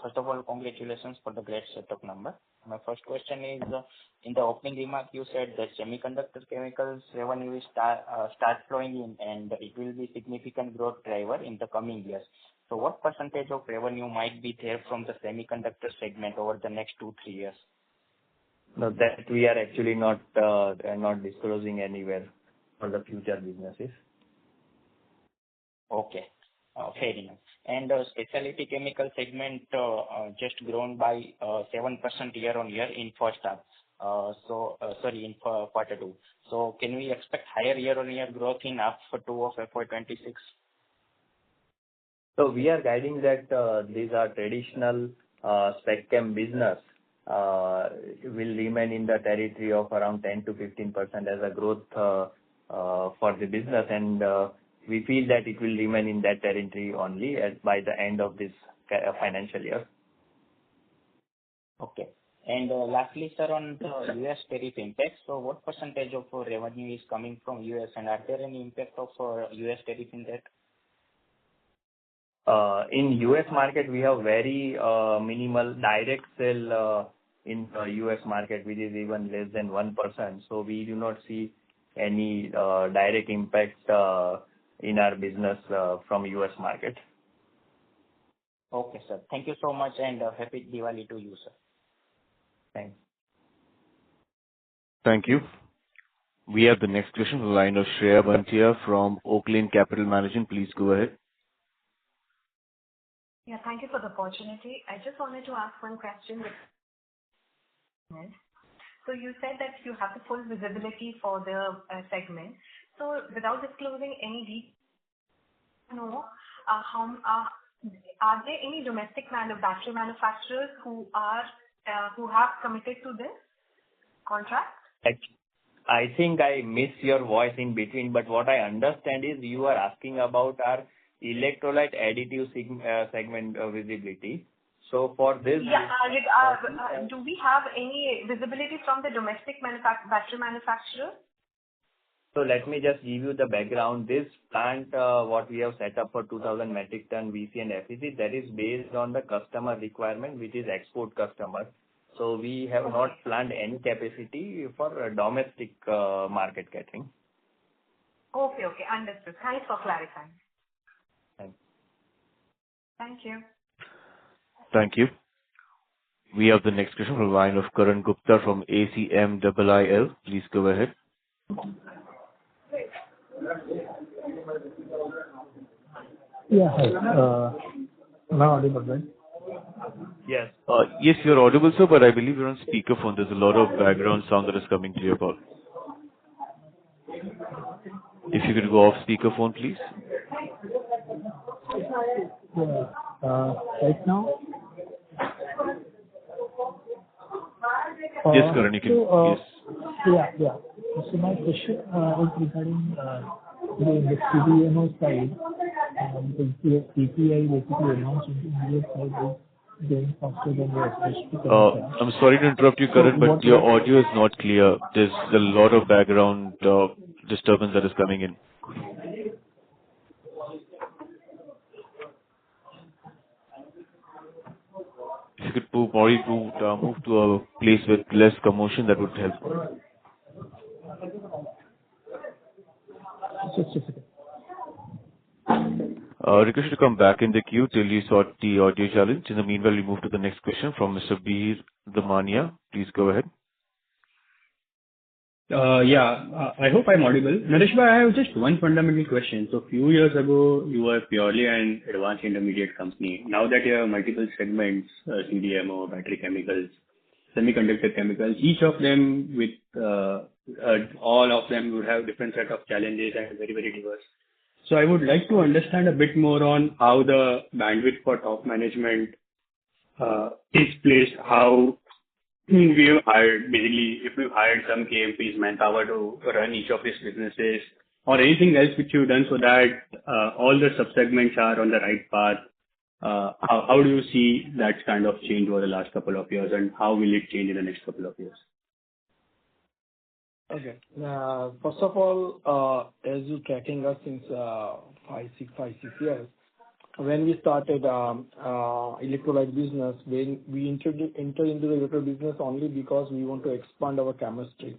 Speaker 13: First of all, congratulations for the great set of numbers. My first question is, in the opening remark, you said that semiconductor chemicals revenue will start flowing in, and it will be significant growth driver in the coming years. So what percentage of revenue might be there from the semiconductor segment over the next 2-3 years?
Speaker 5: No, that we are actually not disclosing anywhere for the future businesses.
Speaker 13: Okay. Fair enough. And specialty chemical segment just grown by 7% year-on-year in first half. In quarter 2. So can we expect higher year-on-year growth in half 2 of FY26?
Speaker 5: So we are guiding that these are traditional spec chem business will remain in the territory of around 10 to 15% as a growth for the business, and we feel that it will remain in that territory only by the end of this financial year.
Speaker 13: Okay. And lastly, sir, on the US tariff impact, so what percentage of revenue is coming from US, and are there any impact of US tariff in that?
Speaker 5: In US market, we have very minimal direct sale in the US market, which is even less than 1%. So we do not see any direct impact in our business from US market.
Speaker 13: Okay, sir. Thank you so much, and happy Diwali to you, sir.
Speaker 5: Thanks.
Speaker 1: Thank you. We have the next question on the line of Shreya Bantia from Oaklane Capital Management. Please go ahead.
Speaker 14: Yeah, thank you for the opportunity. I just wanted to ask one question. So you said that you have the full visibility for the segment. So without disclosing any details, are there any domestic battery manufacturers who have committed to this contract?
Speaker 5: I think I missed your voice in between, but what I understand is you are asking about our electrolyte additive segment visibility. So for this,
Speaker 14: do we have any visibility from the domestic battery manufacturer?
Speaker 5: So let me just give you the background. This plant, what we have set up for 2,000 metric ton VC and FEC, that is based on the customer requirement, which is export customer. So we have not planned any capacity for domestic market catering.
Speaker 14: Okay, understood. Thanks for clarifying.
Speaker 5: Thanks.
Speaker 14: Thank you.
Speaker 1: Thank you. We have the next question from the line of Karan Gupta from ACMIIL. Please go ahead.
Speaker 7: Yeah, hi. Am I audible, right?
Speaker 5: Yes.
Speaker 1: Yes, you're audible, sir, but I believe you're on speakerphone. There's a lot of background sound that is coming to your call. If you could go off speakerphone, please.
Speaker 7: Right now?
Speaker 1: Yes, Karan, you can. Yes.
Speaker 7: Yeah. So my question is regarding the CDMO side. The API basically announced in the US side is going faster than the
Speaker 1: I'm sorry to interrupt you, Karan, but your audio is not clear. There's a lot of background disturbance that is coming in. If you could move to a place with less commotion, that would help. Request you to come back in the queue till you sort the audio challenge. In the meanwhile, we move to the next question from Mr. Bir Damania. Please go ahead.
Speaker 15: I hope I'm audible. Naresh, I have just one fundamental question. So, few years ago, you were purely an advanced intermediate company. Now that you have multiple segments, CDMO, battery chemicals, semiconductor chemicals, each of them with all of them would have different set of challenges and very, very diverse. So, I would like to understand a bit more on how the bandwidth for top management is placed, how we've hired, basically, if we've hired some KMPs, manpower to run each of these businesses, or anything else which you've done so that all the subsegments are on the right path. How do you see that kind of change over the last couple of years, and how will it change in the next couple of years?
Speaker 4: Okay. First of all, as you're tracking us since 5-6 years, when we started electrolyte business, when we entered into the electrolyte business only because we want to expand our chemistry.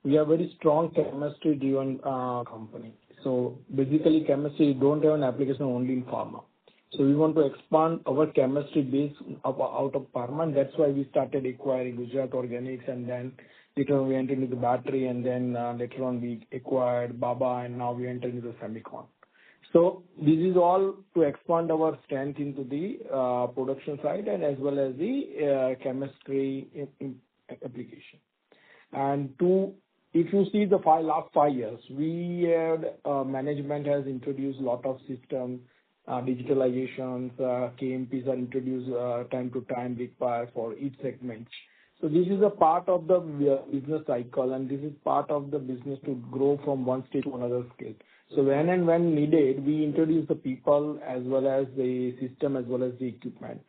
Speaker 4: We are very strong chemistry-driven company. So basically, chemistry don't have an application only in pharma. So we want to expand our chemistry base out of pharma, and that's why we started acquiring Gujarat Organics, and then later on we entered into the battery, and then later on we acquired Baba, and now we entered into the semicon. So this is all to expand our strength into the production side and as well as the chemistry application. And if you see the last 5 years, we had management has introduced a lot of systems, digitalizations, KMPs are introduced time to time required for each segment. So this is a part of the business cycle, and this is part of the business to grow from one stage to another scale. So when and when needed, we introduce the people as well as the system as well as the equipment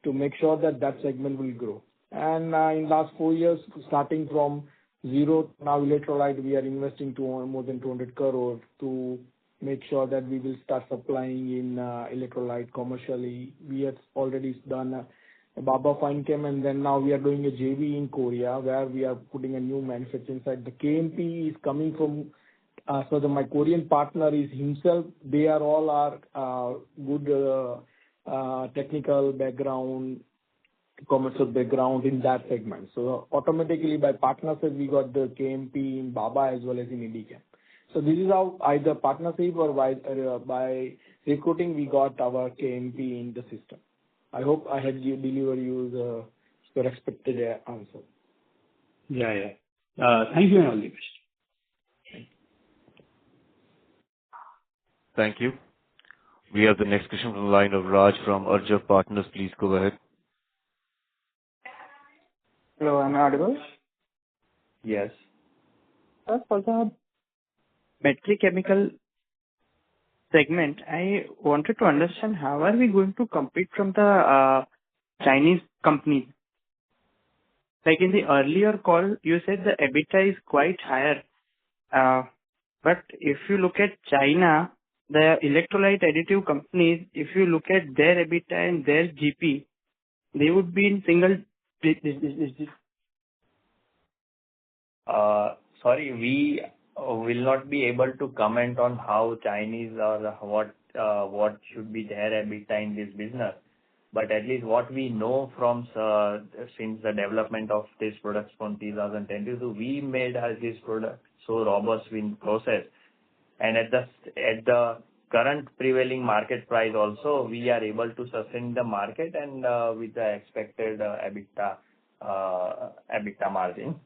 Speaker 4: to make sure that that segment will grow. And in last 4 years, starting from zero, now electrolyte, we are investing more than 200 crore to make sure that we will start supplying in electrolyte commercially. We have already done Baba Fine Chem, and then now we are doing a JV in Korea where we are putting a new manufacturing site. The KMP is coming from my Korean partner is himself. They are all good technical background, commercial background in that segment. So automatically by partnership, we got the KMP in Baba as well as in Indichem. So this is how either partnership or by recruiting, we got our KMP in the system. I hope I had delivered you the expected answer.
Speaker 15: Yeah. Thank you and all the best.
Speaker 1: Thank you. We have the next question from the line of Raj from Arjav Partners. Please go ahead.
Speaker 16: Hello, am I audible?
Speaker 5: Yes.
Speaker 16: For the battery chemical segment, I wanted to understand how are we going to compete from the Chinese companies? Like in the earlier call, you said the EBITDA is quite higher. But if you look at China, the electrolyte additive companies, if you look at their EBITDA and their GP, they would be in single digits.
Speaker 5: Sorry, we will not be able to comment on how Chinese or what should be their EBITDA in this business. But at least what we know from since the development of this product from 2022, we made this product so robust in process. And at the current prevailing market price also, we are able to sustain the market and with the expected EBITDA margin.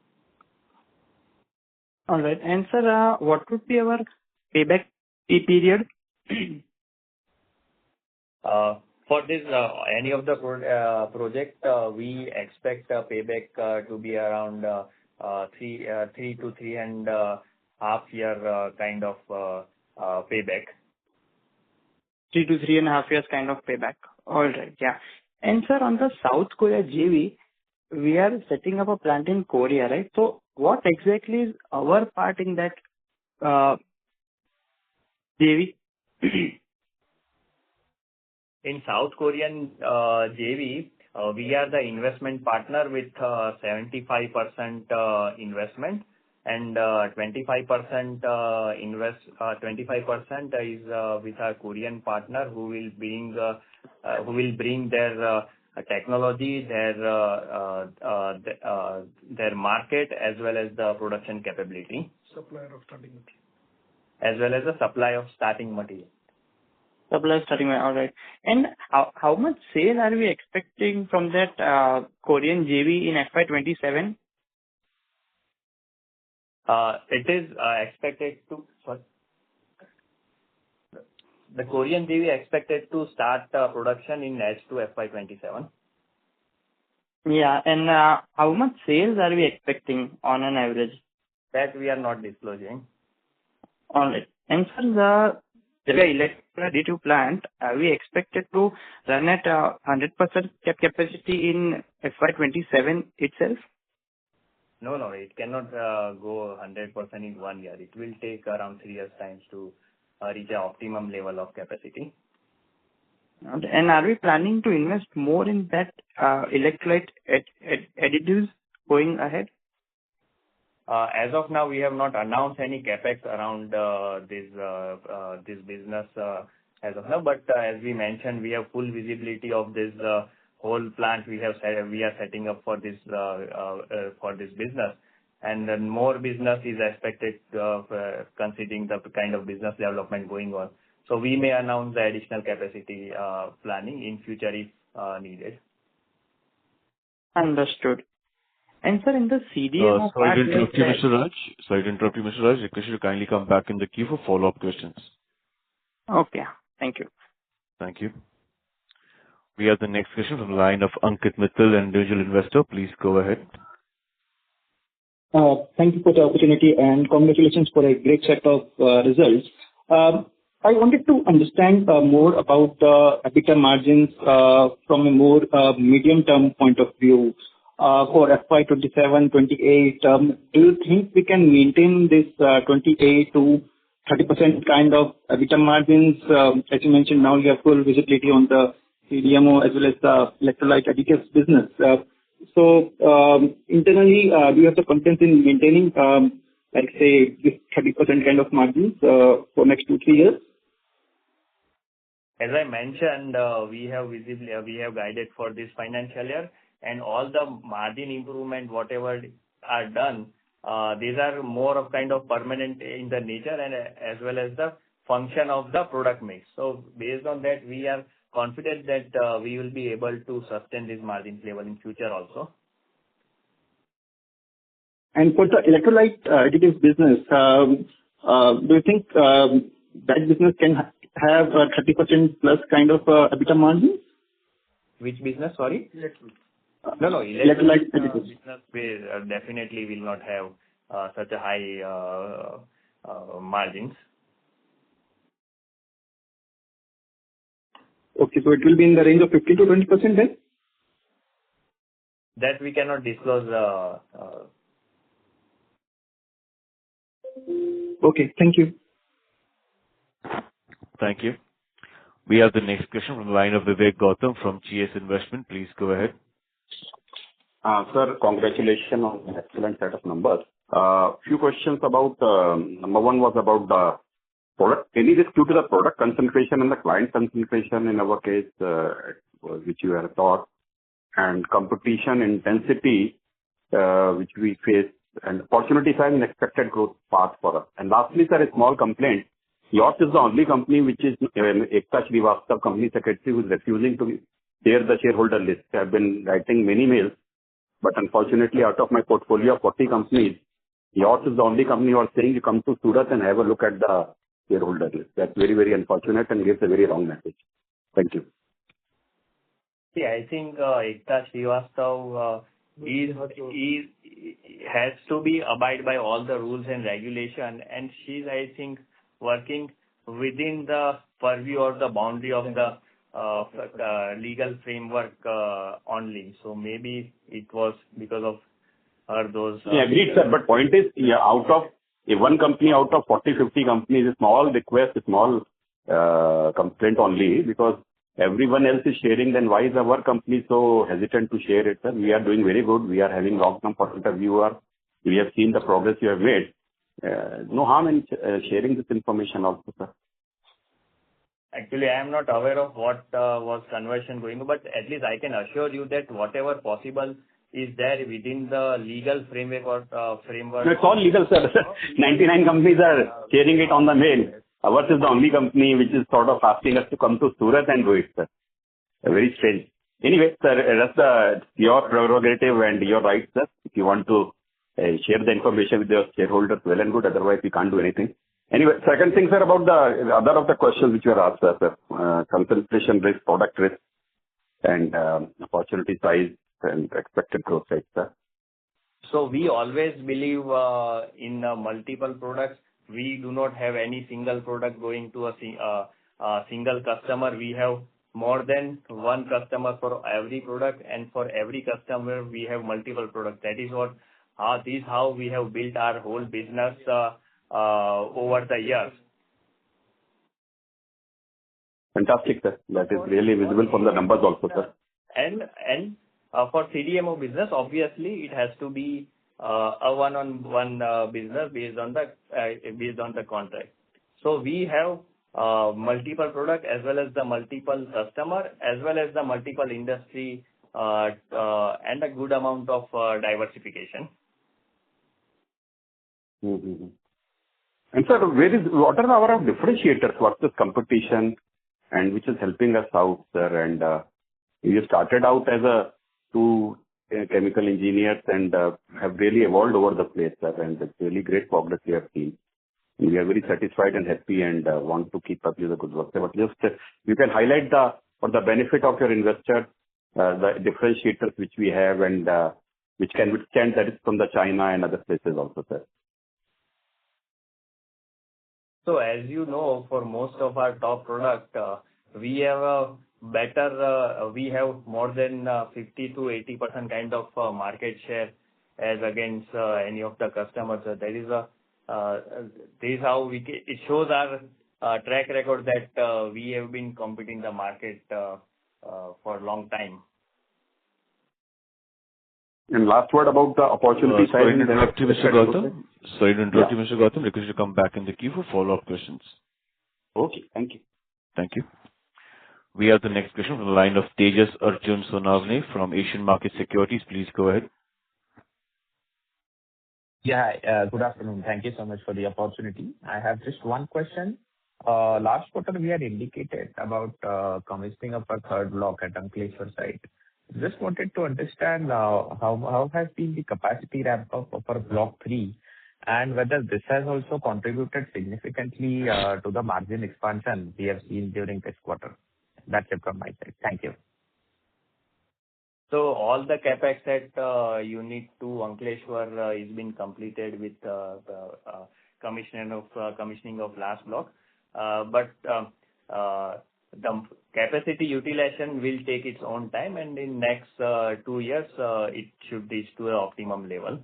Speaker 16: All right. And sir, what would be our payback period?
Speaker 5: For this, any of the project, we expect payback to be around 3 to 3.5 year kind of payback.
Speaker 16: 3 to 3.5 years kind of payback. All right. Yeah. And sir, on the South Korea JV, we are setting up a plant in Korea, right? So what exactly is our part in that JV?
Speaker 5: In South Korean JV, We are the investment partner with 75% investment, and 25% 25% is with our Korean partner who will bring their technology, their market, as well as the production capability.
Speaker 4: Supplier of starting material.
Speaker 5: As well as the supply of starting material.
Speaker 16: Supply starting, all right. And how much sale are we expecting from that Korean JV in FY27?
Speaker 5: It is expected to. Sorry. The Korean JV expected to start production in H2 FY27.
Speaker 16: Yeah, and how much sales are we expecting on an average?
Speaker 5: That we are not disclosing.
Speaker 16: All right. And for the electrolyte plant, are we expected to run at 100% capacity in FY27 itself?
Speaker 5: No, it cannot go 100% in 1 year. It will take around 3 years' time to reach an optimum level of capacity.
Speaker 16: And are we planning to invest more in that electrolyte additives going ahead?
Speaker 5: As of now, we have not announced any capex around this business as of now. But as we mentioned, we have full visibility of this whole plant we are setting up for this business, and then more business is expected considering the kind of business development going on. So we may announce the additional capacity planning in future if needed.
Speaker 16: Understood. And sir, in the CDMO
Speaker 1: Sorry to interrupt you, Mr. Raj. Request you to kindly come back in the queue for follow-up questions.
Speaker 16: Okay. Thank you.
Speaker 1: Thank you. We have the next question from the line of Ankit Mittal, an individual investor. Please go ahead.
Speaker 17: Thank you for the opportunity and congratulations for a great set of results. I wanted to understand more about the EBITDA margins from a more medium-term point of view. For FY27, 28, do you think we can maintain this 28 to 30% kind of EBITDA margins? As you mentioned, now you have full visibility on the CDMO as well as the electrolyte additives business. So internally, do you have the confidence in maintaining, like say, this 30% kind of margins for next 2-3 years?
Speaker 5: As I mentioned, we have guided for this financial year, and all the margin improvement, whatever are done, these are more of kind of permanent in the nature and as well as the function of the product mix. So based on that, we are confident that we will be able to sustain this margin level in future also.
Speaker 17: And for the electrolyte additives business, do you think that business can have a 30% plus kind of EBITDA margin?
Speaker 5: Which business? Sorry?
Speaker 17: Electrolyte additives.
Speaker 5: Business definitely will not have such a high margins.
Speaker 17: Okay, so it will be in the range of 15 to 20% then?
Speaker 5: That we cannot disclose.
Speaker 17: Okay, thank you.
Speaker 1: Thank you. We have the next question from the line of Vivek Gautam from GS Investment. Please go ahead.
Speaker 18: Sir, congratulations on an excellent set of numbers. Few questions about, number one was about the product. Any risk due to the product concentration and the client concentration in our case, which you have thought, and competition intensity, which we face, and opportunity side and expected growth path for us. And lastly, sir, a small complaint. Yours is the only company which is Acutaas Srivastava, company secretary, who is refusing to share the shareholder list. I have been writing many mails, but unfortunately, out of my portfolio of 40 companies, yours is the only company who are saying you come to Surat and have a look at the shareholder list. That's very, very unfortunate and gives a very wrong message. Thank you.
Speaker 5: See, I think Acutaas Srivastava has to be abide by all the rules and regulation, and she's, I think, working within the purview or the boundary of the legal framework only. So maybe it was because of her those.
Speaker 18: Yeah, agreed, sir. But point is, out of one company out of 40, 50 companies, a small request, a small complaint only, because everyone else is sharing, then why is our company so hesitant to share it, sir? We are doing very good. We are having long-term point of view. We have seen the progress you have made. No harm in sharing this information also, sir.
Speaker 5: Actually, I am not aware of what was conversion going on, but at least I can assure you that whatever possible is there within the legal framework or framework.
Speaker 18: No, it's all legal, sir. 99 companies are sharing it on the mail. Ours is the only company which is sort of asking us to come to Surat and do it, sir. Very strange. Anyway, sir, that's your prerogative and your right, sir. If you want to share the information with your shareholders, well and good. Otherwise, we can't do anything. Anyway, second thing, sir, about the other of the questions which were asked, sir, concentration risk, product risk, and opportunity size and expected growth rate, sir.
Speaker 5: So we always believe in multiple products. We do not have any single product going to a single customer. We have more than one customer for every product, and for every customer we have multiple products. That is what this is how we have built our whole business over the years.
Speaker 18: Fantastic, sir. That is really visible from the numbers also, sir.
Speaker 5: And for CDMO business, obviously it has to be a one-on-one business based on the contract. So we have multiple product as well as the multiple customer as well as the multiple industry and a good amount of diversification.
Speaker 18: Mm-hmm. And sir, what are our differentiators? What's the competition and which is helping us out, sir? And you started out as two chemical engineers and have really evolved over the place, sir. And it's really great progress we have seen. And we are very satisfied and happy and want to keep up with the good work. But just you can highlight for the benefit of your investor the differentiators which we have and which can withstand that is from the China and other places also, sir.
Speaker 5: So as you know, for most of our top product, we have we have more than 50 to 80% kind of market share as against any of the customers. That is how it shows our track record that we have been competing the market for a long time.
Speaker 18: And last word about the opportunity side.
Speaker 1: Sorry to interrupt you, Mr. Gautam. Request you to come back in the queue for follow-up questions.
Speaker 18: Okay, thank you.
Speaker 1: Thank you. We have the next question from the line of Tejas Arjun Sonavne from Asian Market Securities. Please go ahead.
Speaker 19: Yeah, good afternoon. Thank you so much for the opportunity. I have just one question. Last quarter, we had indicated about commissioning of a third block at Ankleshwar site. Just wanted to understand how has been the capacity ramp up for block 3 and whether this has also contributed significantly to the margin expansion we have seen during this quarter. That's it from my side. Thank you.
Speaker 5: So all the capex at Unit 2 Ankleshwar is been completed with the commissioning of last block. But the capacity utilization will take its own time, and in next 2 years, it should reach to an optimum level.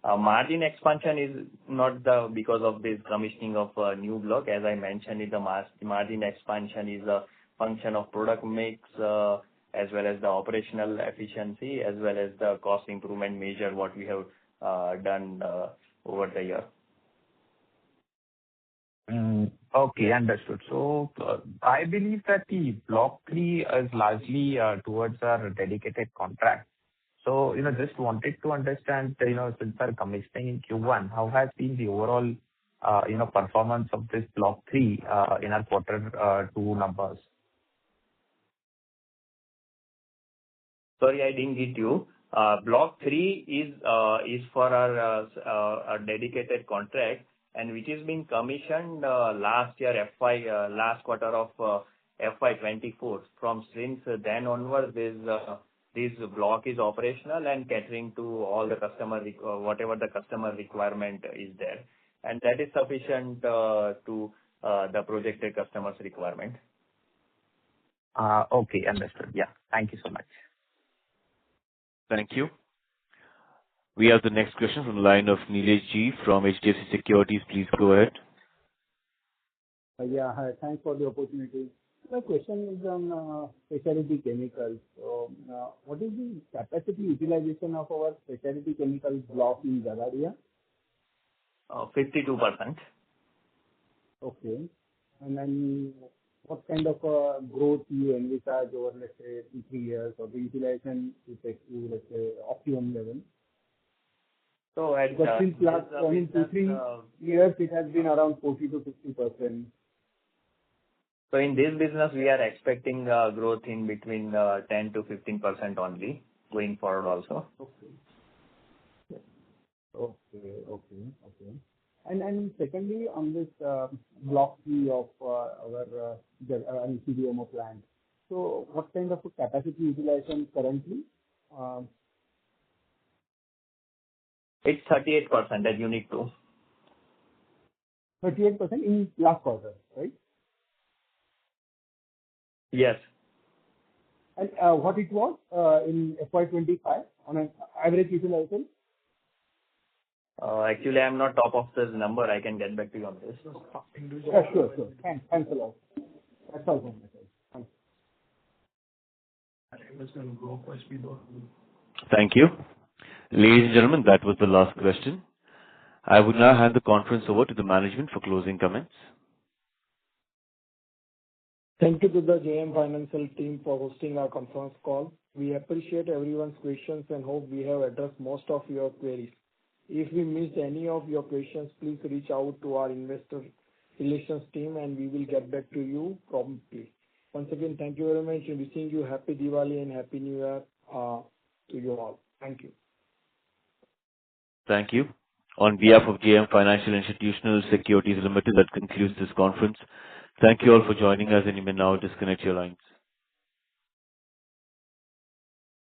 Speaker 5: Margin expansion is not because of this commissioning of a new block. As I mentioned, the margin expansion is a function of product mix, as well as the operational efficiency, as well as the cost improvement measure what we have done over the year.
Speaker 19: Okay, understood. So I believe that the block 3 is largely towards our dedicated contract. So, just wanted to understand, since our commissioning in Q1, how has been the overall, performance of this block 3 in our quarter 2 numbers?
Speaker 5: Sorry, I didn't get you. Block 3 is for our dedicated contract, and which is being commissioned last year, last quarter of FY24. From since then onwards, this block is operational and catering to all the customer, whatever the customer requirement is there. And that is sufficient to the projected customer's requirement.
Speaker 19: Okay, understood. Yeah, thank you so much.
Speaker 1: Thank you. We have the next question from the line of Nilesh G from HDFC Securities. Please go ahead.
Speaker 7: Yeah, hi. Thanks for the opportunity. My question is on specialty chemicals. So, what is the capacity utilization of our specialty chemicals block in Jagadia?
Speaker 5: 52%.
Speaker 7: Okay. And then what kind of growth you envisage over, let's say, 2-3 years, or the utilization to take to, let's say, optimum level?
Speaker 5: So at
Speaker 7: Because since last, I mean, 2-3 years, it has been around 40 to 50%.
Speaker 5: So in this business, we are expecting growth in between 10 to 15% only going forward also.
Speaker 7: Okay. And secondly, on this block C of our CDMO plant, so what kind of a capacity utilization currently?
Speaker 5: It's 38% at Unit 2.
Speaker 7: 38% in last quarter, right?
Speaker 5: Yes.
Speaker 7: And what it was in FY25 on an average utilization?
Speaker 5: Actually, I'm not top of this number. I can get back to you on this.
Speaker 7: Yeah, sure. Thanks a lot. That's all from my side. Thanks.
Speaker 1: Thank you. Ladies and gentlemen, that was the last question. I would now hand the conference over to the management for closing comments.
Speaker 4: Thank you to the JM Financial team for hosting our conference call. We appreciate everyone's questions and hope we have addressed most of your queries. If we missed any of your questions, please reach out to our investor relations team and we will get back to you promptly. Once again, thank you very much and wishing you happy Diwali and happy New Year to you all. Thank you.
Speaker 1: Thank you. On behalf of JM Financial Institutional Securities Limited, that concludes this conference. Thank you all for joining us, and you may now disconnect your lines.